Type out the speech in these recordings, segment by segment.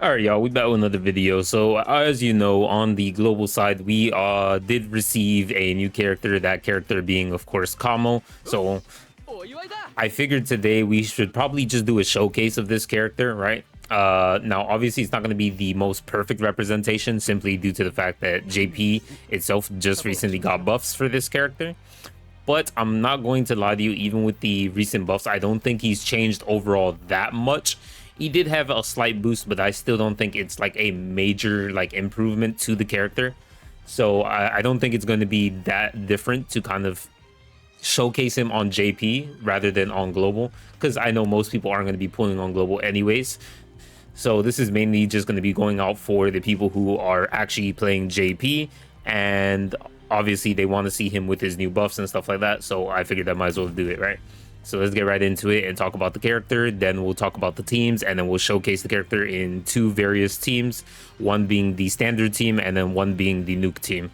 All right, y'all, we back with another video. So as you know, on the global side, we did receive a new character, that character being, of course, Kamo. So I figured today we should probably just do a showcase of this character, right? Now, obviously, it's not going to be the most perfect representation simply due to the fact that JP itself just recently got buffs for this character. But I'm not going to lie to you, even with the recent buffs, I don't think he's changed overall that much. He did have a slight boost, but I still don't think it's like a major like improvement to the character. So I don't think it's going to be that different to kind of showcase him on JP rather than on global, because I know most people aren't going to be pulling on global anyways. So this is mainly just going to be going out for the people who are actually playing JP, and obviously they want to see him with his new buffs and stuff like that. So I figured I might as well do it, right? So let's get right into it and talk about the character. Then we'll talk about the teams, and then we'll showcase the character in two various teams, one being the standard team and then one being the nuke team.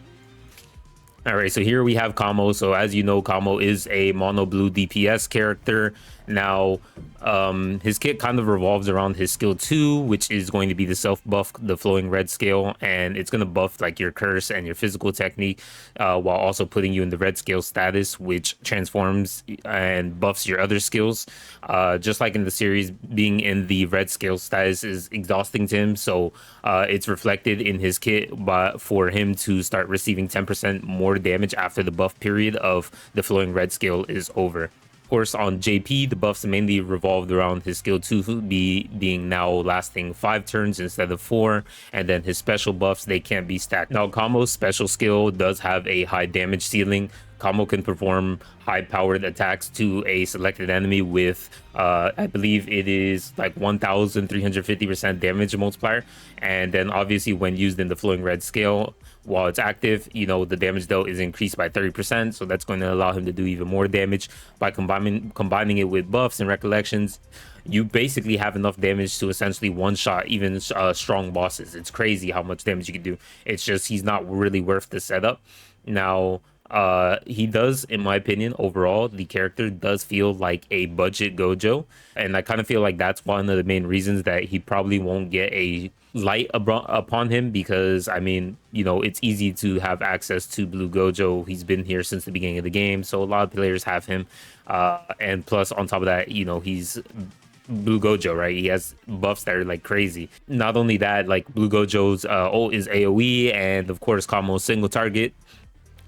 All right, so here we have Kamo. So as you know, Kamo is a mono blue DPS character. Now, his kit kind of revolves around his skill 2, which is going to be the self buff, the flowing red scale, and it's going to buff like your curse and your physical technique, while also putting you in the red scale status, which transforms and buffs your other skills. Just like in the series, being in the red scale status is exhausting to him, so it's reflected in his kit, but for him to start receiving 10% more damage after the buff period of the flowing red scale is over. Of course, on JP, the buffs mainly revolved around his skill 2 being now lasting 5 turns instead of 4, and then his special buffs, they can't be stacked. Now, Kamo's special skill does have a high damage ceiling. Kamo can perform high-powered attacks to a selected enemy with, I believe it is like 1,350% damage multiplier. And then obviously when used in the flowing red scale, while it's active, you know, the damage dealt is increased by 30%. So that's going to allow him to do even more damage. By combining it with buffs and recollections, you basically have enough damage to essentially one-shot even strong bosses. It's crazy how much damage you can do. It's just he's not really worth the setup. Now, he does, in my opinion, overall the character does feel like a budget gojo, and I kind of feel like that's one of the main reasons that he probably won't get a light upon him, because I mean, you know, it's easy to have access to blue gojo. He's been here since the beginning of the game, so a lot of players have him, and plus on top of that, you know, he's Blue Gojo, right? He has buffs that are like crazy. Not only that, like Blue Gojo's ult is AoE, and of course Kamo's single target.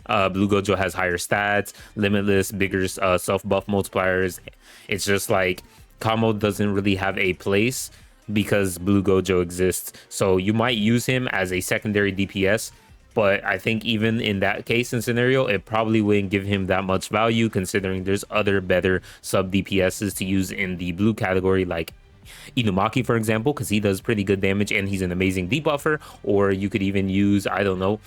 Blue Gojo has higher stats, limitless, bigger self buff multipliers. It's just like Kamo doesn't really have a place because Blue Gojo exists. So you might use him as a secondary DPS, but I think even in that case and scenario, it probably wouldn't give him that much value, considering there's other better sub DPSs to use in the blue category, like Inumaki, for example, because he does pretty good damage and he's an amazing debuffer. Or you could even use, I don't know,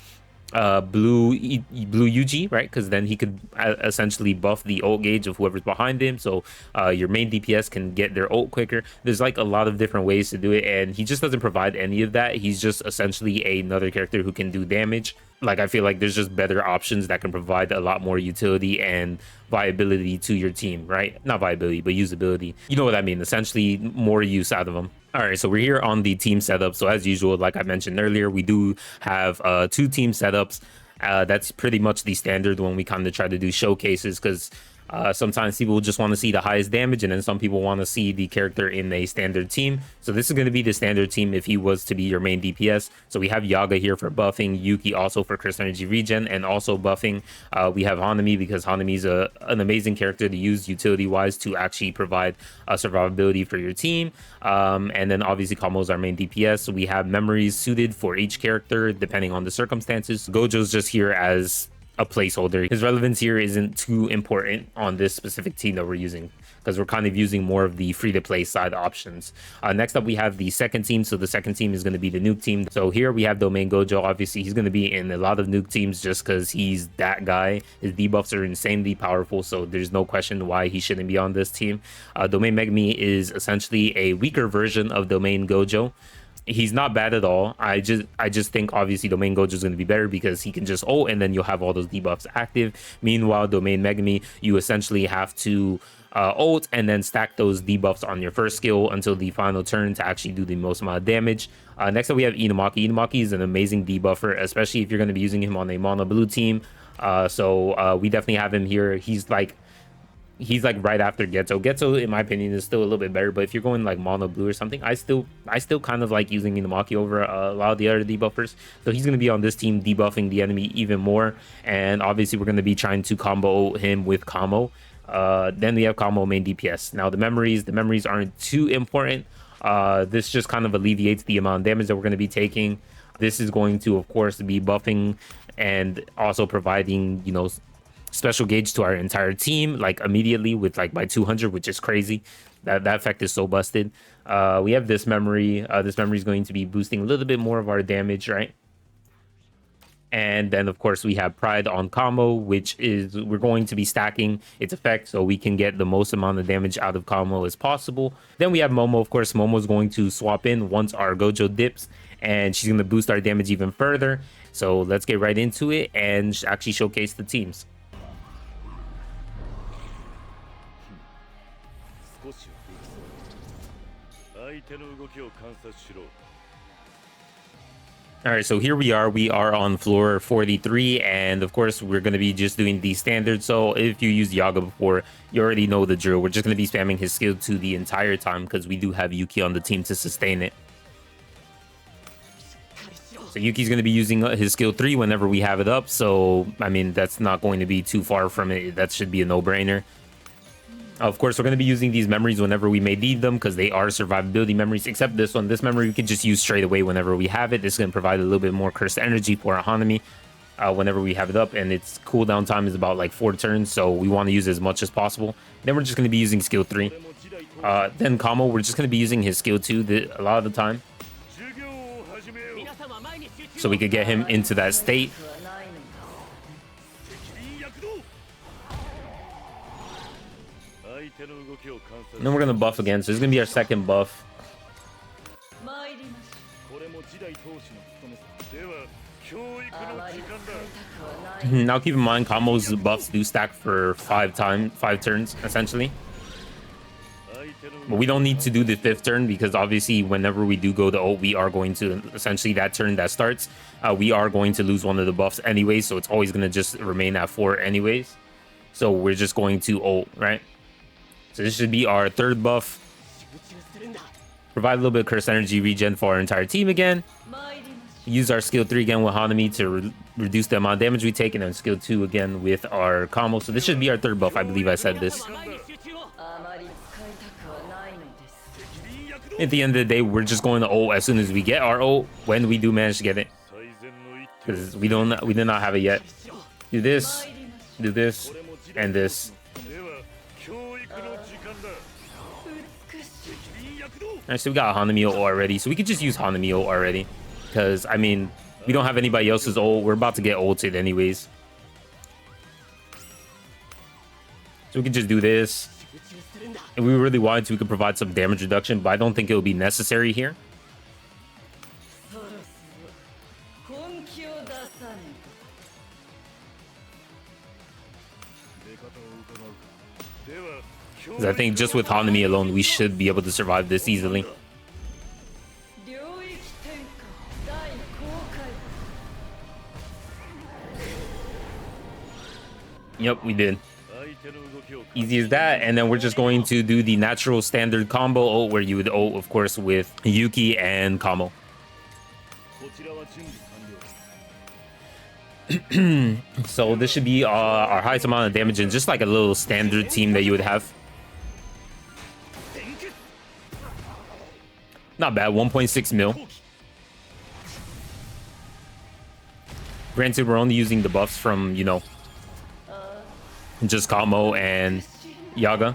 blue Yuji, right? Because then he could essentially buff the ult gauge of whoever's behind him, so your main DPS can get their ult quicker. There's like a lot of different ways to do it, and he just doesn't provide any of that. He's just essentially another character who can do damage. Like, I feel like there's just better options that can provide a lot more utility and viability to your team, right? Not viability, but usability. You know what I mean? Essentially, more use out of them. All right, so we're here on the team setup. So as usual, like I mentioned earlier, we do have 2 team setups. That's pretty much the standard when we kind of try to do showcases, because sometimes people just want to see the highest damage, and then some people want to see the character in a standard team. So this is going to be the standard team if he was to be your main DPS. So we have Yaga here for buffing, Yuki also for curse energy regen and also buffing. We have Hanami because Hanami is an amazing character to use utility wise to actually provide survivability for your team. And then obviously Kamo's our main DPS. So we have memories suited for each character depending on the circumstances. Gojo's just here as a placeholder. His relevance here isn't too important on this specific team that we're using, because we're kind of using more of the free-to-play side options. Next up, we have the second team. So the second team is going to be the nuke team. So here we have Domain Gojo. Obviously, he's going to be in a lot of nuke teams just because he's that guy. His debuffs are insanely powerful, so there's no question why he shouldn't be on this team. Domain Megami is essentially a weaker version of Domain Gojo. He's not bad at all. I just think obviously Domain Gojo is going to be better because he can just ult and then you'll have all those debuffs active. Meanwhile, Domain Megami, you essentially have to ult and then stack those debuffs on your first skill until the final turn to actually do the most amount of damage. Next up, we have Inumaki. Inumaki is an amazing debuffer, especially if you're going to be using him on a mono blue team. So we definitely have him here. He's like right after Getzo. Getzo, in my opinion, is still a little bit better, but if you're going like mono blue or something, I still kind of like using Inumaki over a lot of the other debuffers. So he's going to be on this team debuffing the enemy even more, and obviously we're going to be trying to combo him with Kamo. Then we have Kamo main DPS. Now the memories aren't too important. This just kind of alleviates the amount of damage that we're going to be taking. This is going to, of course, be buffing and also providing, you know, special gauge to our entire team like immediately with like by 200, which is crazy. That effect is so busted. We have this memory. This memory is going to be boosting a little bit more of our damage, right? And then of course we have Pride on Kamo, which is we're going to be stacking its effect so we can get the most amount of damage out of Kamo as possible. Then we have Momo. Of course, Momo is going to swap in once our Gojo dips, and she's going to boost our damage even further. So let's get right into it and actually showcase the teams. All right, so here we are on floor 43, and of course we're going to be just doing the standard. So if you used Yaga before, you already know the drill. We're just going to be spamming his skill 2 the entire time because we do have Yuki on the team to sustain it. So Yuki's going to be using his skill 3 whenever we have it up, so I mean that's not going to be too far from it. That should be a no-brainer. Of course, we're going to be using these memories whenever we may need them because they are survivability memories, except this one. This memory we can just use straight away whenever we have it. This is going to provide a little bit more cursed energy for our Hanami whenever we have it up, and its cooldown time is about like 4 turns, so we want to use as much as possible. Then we're just going to be using skill 3. Then Kamo, we're just going to be using his skill 2 a lot of the time, so we could get him into that state. And then we're gonna buff again, so this is gonna be our second buff. Now keep in mind, Kamo's buffs do stack for 5 turns essentially, but we don't need to do the 5th turn because obviously whenever we do go to ult, we are going to essentially that turn that starts, we are going to lose one of the buffs anyway, so it's always gonna just remain at 4 anyways. So we're just going to ult, right? So this should be our 3rd buff. Provide a little bit of curse energy regen for our entire team again. Use our skill 3 again with Hanami to reduce the amount of damage we take, and then skill 2 again with our Kamo. So this should be our 3rd buff. I believe I said this. At the end of the day, we're just going to ult as soon as we get our ult, when we do manage to get it, because we did not have it yet. Do this, and this. Alright, so we got Hanami ult already, so we could just use Hanami ult already, because I mean we don't have anybody else's ult. We're about to get ulted anyways, so we could just do this. If we really wanted to, we could provide some damage reduction, but I don't think it will be necessary here. I think just with Hanami alone, we should be able to survive this easily. Yep, we did. Easy as that. And then we're just going to do the natural standard combo ult, where you would ult, of course, with Yuki and Kamo. So this should be our highest amount of damage and just like a little standard team that you would have. Not bad, 1.6 mil. Granted, we're only using the buffs from, you know, just Kamo and Yaga.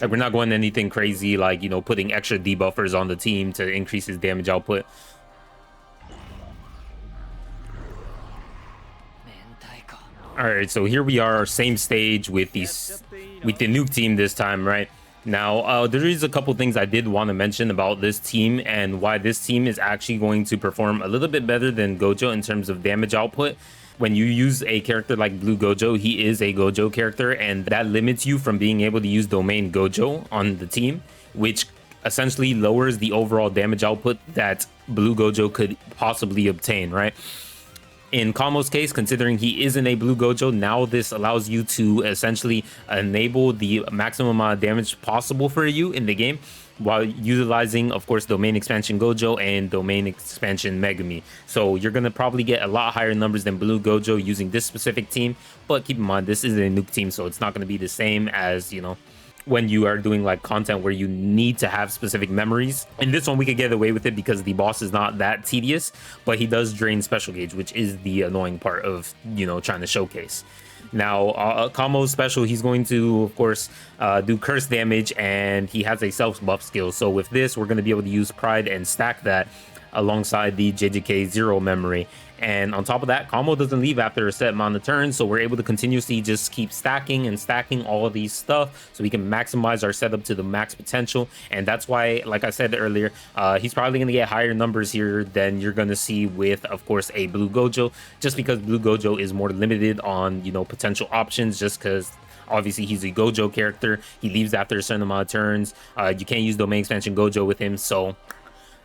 Like, we're not going anything crazy like, you know, putting extra debuffers on the team to increase his damage output. All right, so here we are, same stage with the Nuke team this time, right? Now, there is a couple things I did want to mention about this team and why this team is actually going to perform a little bit better than Gojo in terms of damage output. When you use a character like Blue Gojo, he is a Gojo character, and that limits you from being able to use domain Gojo on the team, which essentially lowers the overall damage output that Blue Gojo could possibly obtain, right? In Kamo's case, considering he isn't a Blue Gojo, now this allows you to essentially enable the maximum amount of damage possible for you in the game while utilizing, of course, Domain Expansion Gojo and Domain Expansion Megumi. So you're going to probably get a lot higher numbers than Blue Gojo using this specific team. But keep in mind, this is a Nuke team, so it's not going to be the same as, you know, when you are doing like content where you need to have specific memories. In this one, we could get away with it because the boss is not that tedious, but he does drain special gauge, which is the annoying part of, you know, trying to showcase. Now, Kamo's special, he's going to, of course, do curse damage, and he has a self-buff skill. So with this, we're going to be able to use Pride and stack that alongside the JJK 0 memory. And on top of that, Kamo doesn't leave after a set amount of turns, so we're able to continuously just keep stacking and stacking all of these stuff so we can maximize our setup to the max potential. And that's why, like I said earlier, he's probably going to get higher numbers here than you're going to see with, of course, a Blue Gojo, just because Blue Gojo is more limited on, you know, potential options, just because obviously he's a Gojo character. He leaves after a certain amount of turns. You can't use Domain Expansion Gojo with him, so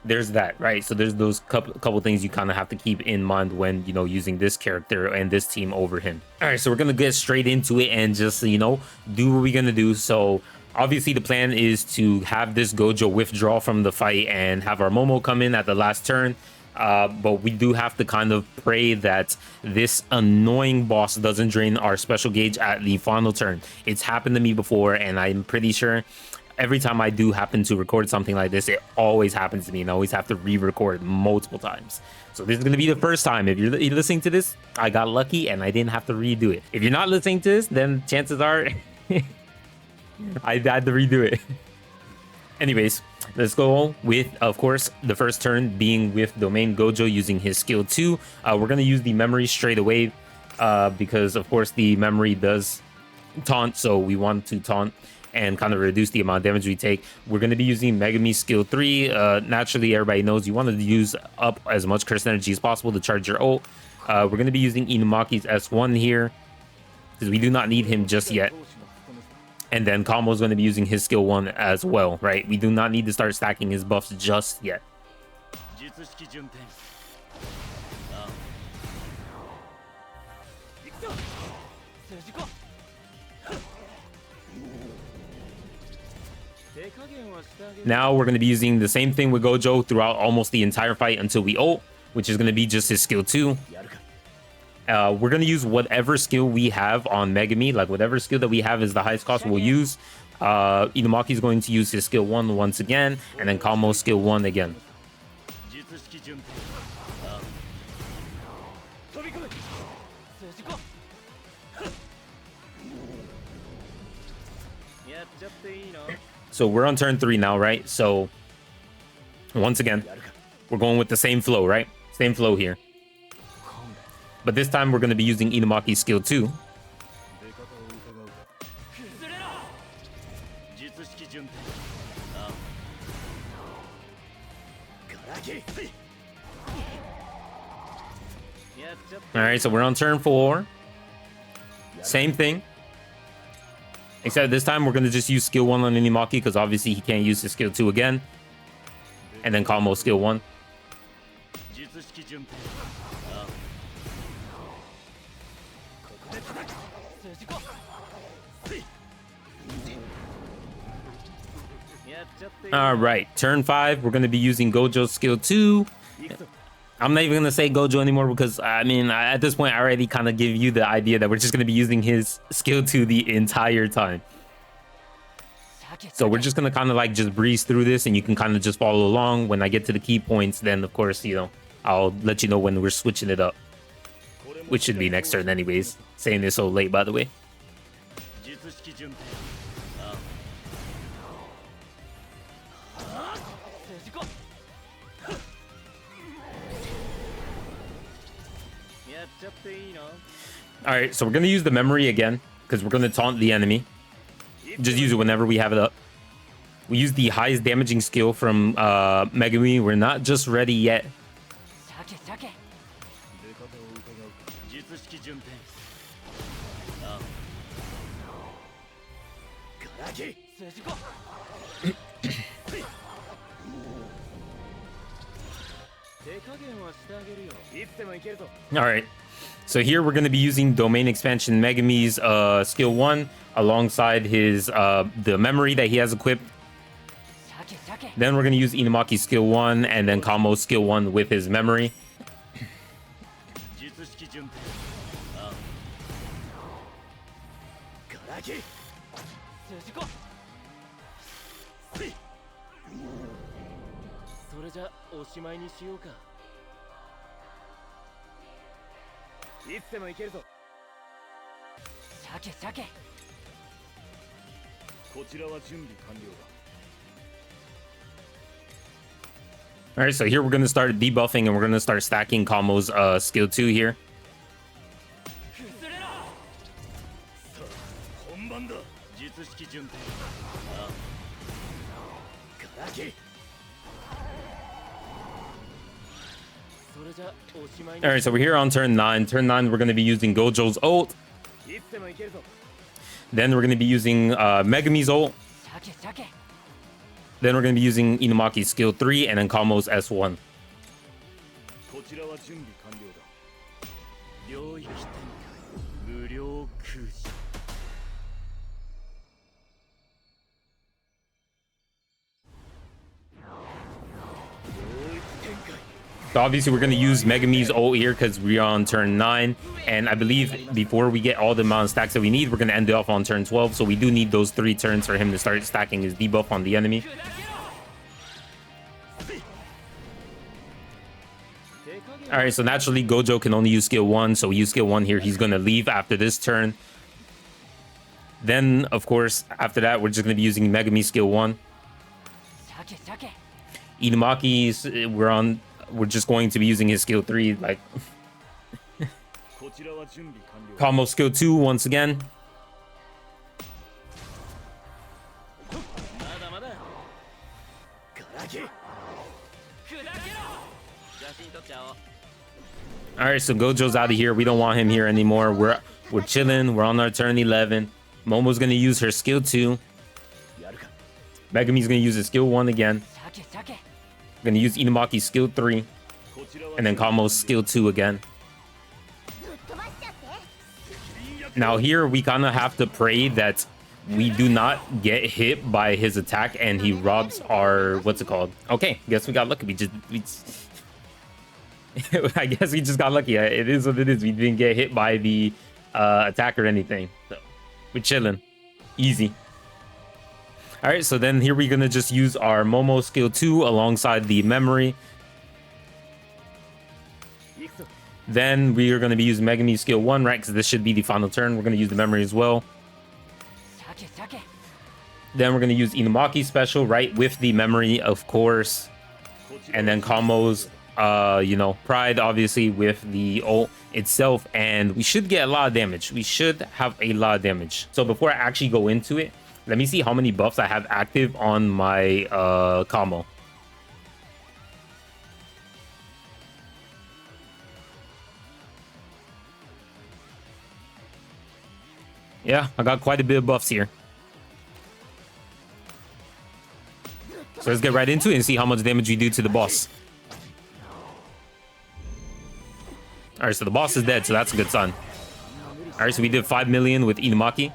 there's that, right? So there's those couple things you kind of have to keep in mind when, you know, using this character and this team over him. All right, so we're gonna get straight into it and just, you know, do what we're gonna do. So obviously the plan is to have this Gojo withdraw from the fight and have our Momo come in at the last turn. But we do have to kind of pray that this annoying boss doesn't drain our special gauge at the final turn. It's happened to me before, and I'm pretty sure every time I do happen to record something like this, it always happens to me, and I always have to re-record multiple times. So this is going to be the first time. If you're listening to this, I got lucky and I didn't have to redo it. If you're not listening to this, then chances are I had to redo it. Anyways, let's go with, of course, the first turn being with Domain Gojo using his skill 2. We're going to use the memory straight away because, of course, the memory does taunt, so we want to taunt and kind of reduce the amount of damage we take. We're going to be using Megumi skill 3. Naturally, everybody knows you want to use up as much curse energy as possible to charge your ult. We're going to be using Inumaki's S1 here because we do not need him just yet. And then Kamo is going to be using his skill 1 as well, right? We do not need to start stacking his buffs just yet. Now we're going to be using the same thing with Gojo throughout almost the entire fight until we ult, which is going to be just his skill 2. We're going to use whatever skill we have on Megumi, like whatever skill that we have is the highest cost we'll use. Inumaki is going to use his skill 1 once again, and then Kamo skill 1 again. So we're on turn 3 now, right? So once again, we're going with the same flow, right? Same flow here. But this time we're going to be using Inumaki's skill 2. All right, so we're on turn 4. Same thing. Except this time we're going to just use skill 1 on Inumaki because obviously he can't use his skill 2 again. And then Kamo skill 1. All right, turn 5, we're going to be using Gojo's skill 2. I'm not even going to say Gojo anymore because, I mean, at this point, I already kind of give you the idea that we're just going to be using his skill 2 the entire time. So we're just going to kind of like just breeze through this and you can kind of just follow along. When I get to the key points, then, of course, you know, I'll let you know when we're switching it up. Which should be next turn anyways. Saying this so late, by the way. All right, so we're going to use the memory again because we're going to taunt the enemy. Just use it whenever we have it up. We use the highest damaging skill from Megumi. We're not just ready yet. All right. So here we're going to be using Domain Expansion Megumi's skill 1 alongside his the memory that he has equipped. Then we're going to use Inumaki's skill 1 and then Kamo's skill 1 with his memory. All right, so here we're going to start debuffing and we're going to start stacking Kamo's skill 2 here. All right, so we're here on turn 9. Turn 9, we're going to be using Gojo's ult. Then we're going to be using Megumi's ult. Then we're going to be using Inumaki's skill 3 and then Kamo's S1. So obviously we're going to use Megumi's ult here because we're on turn 9. And I believe before we get all the amount of stacks that we need, we're going to end it off on turn 12. So we do need those 3 turns for him to start stacking his debuff on the enemy. All right, so naturally Gojo can only use skill 1. So we use skill 1 here. He's going to leave after this turn. Then, of course, after that, we're just going to be using Megumi's skill 1. Inumaki's, we're just going to be using his skill 3, like Kamo skill 2 once again. All right, so Gojo's out of here. We don't want him here anymore. We're chilling. We're on our turn 11. Momo's gonna use her skill 2. Megumi's gonna use his skill 1 again. Gonna use Inumaki's skill 3, and then Kamo's skill 2 again. Now here we kind of have to pray that we do not get hit by his attack and he robs our, what's it called? Okay, guess we got lucky. I guess we just got lucky. It is what it is. We didn't get hit by the attack or anything. So we're chilling. Easy. All right, so then here we're going to just use our Momo skill 2 alongside the memory. Then we are going to be using Megumi's skill 1, right? Because this should be the final turn. We're going to use the memory as well. Then we're going to use Inumaki's special, right? With the memory, of course. And then Kamo's, Pride, obviously, with the ult itself. And we should get a lot of damage. We should have a lot of damage. So before I actually go into it, let me see how many buffs I have active on my Kamo. Yeah, I got quite a bit of buffs here. So let's get right into it and see how much damage we do to the boss. All right, so the boss is dead, so that's a good sign. All right, so we did 5 million with Inumaki.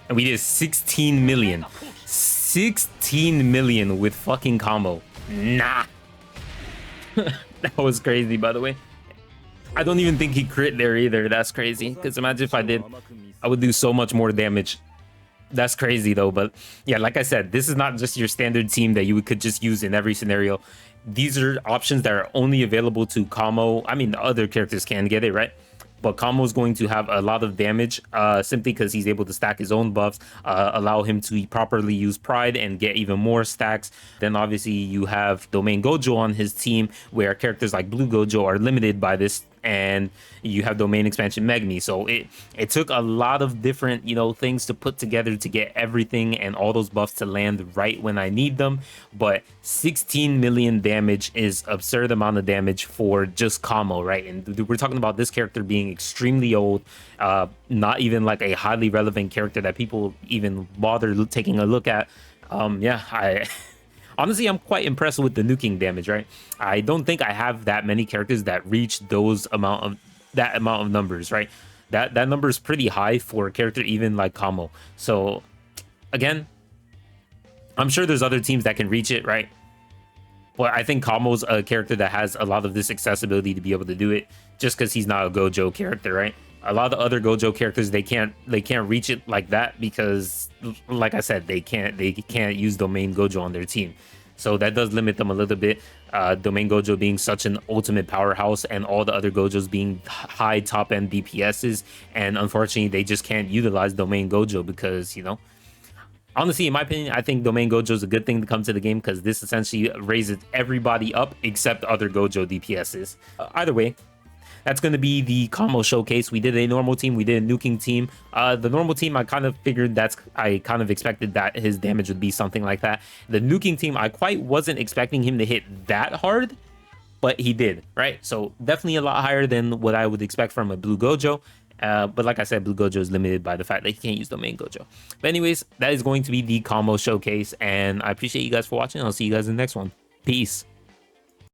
And we did 16 million. 16 million with fucking Kamo. Nah. That was crazy, by the way. I don't even think he crit there either. That's crazy. Because imagine if I did, I would do so much more damage. That's crazy, though. But yeah, like I said, this is not just your standard team that you could just use in every scenario. These are options that are only available to Kamo. I mean, the other characters can get it, right? But Kamo is going to have a lot of damage simply because he's able to stack his own buffs, allow him to properly use Pride and get even more stacks. Then obviously you have Domain Gojo on his team, where characters like Blue Gojo are limited by this and you have domain expansion Megmi. So it took a lot of different, you know, things to put together to get everything and all those buffs to land right when I need them. But 16 million damage is absurd amount of damage for just Kamo, right? And we're talking about this character being extremely old, not even like a highly relevant character that people even bother taking a look at. Yeah, I honestly, I'm quite impressed with the nuking damage, right? I don't think I have that many characters that reach that amount of numbers, right? That number is pretty high for a character even like Kamo. So again, I'm sure there's other teams that can reach it, right? But I think Kamo's a character that has a lot of this accessibility to be able to do it, just because he's not a Gojo character, right? A lot of other Gojo characters, they can't reach it like that because, like I said, they can't use domain Gojo on their team. So that does limit them a little bit. Domain Gojo being such an ultimate powerhouse, and all the other Gojos being high top end DPSs, and unfortunately they just can't utilize domain Gojo because, you know, honestly, in my opinion, I think Domain Gojo is a good thing to come to the game because this essentially raises everybody up except other Gojo DPSs. Either way, that's going to be the Kamo showcase. We did a normal team, we did a nuking team. The normal team, I kind of figured I kind of expected that his damage would be something like that. The nuking team, I quite wasn't expecting him to hit that hard, but he did, right? So definitely a lot higher than what I would expect from a blue Gojo. But like I said, blue Gojo is limited by the fact that he can't use domain Gojo. But anyways, that is going to be the Kamo showcase, and I appreciate you guys for watching. I'll see you guys in the next one. Peace.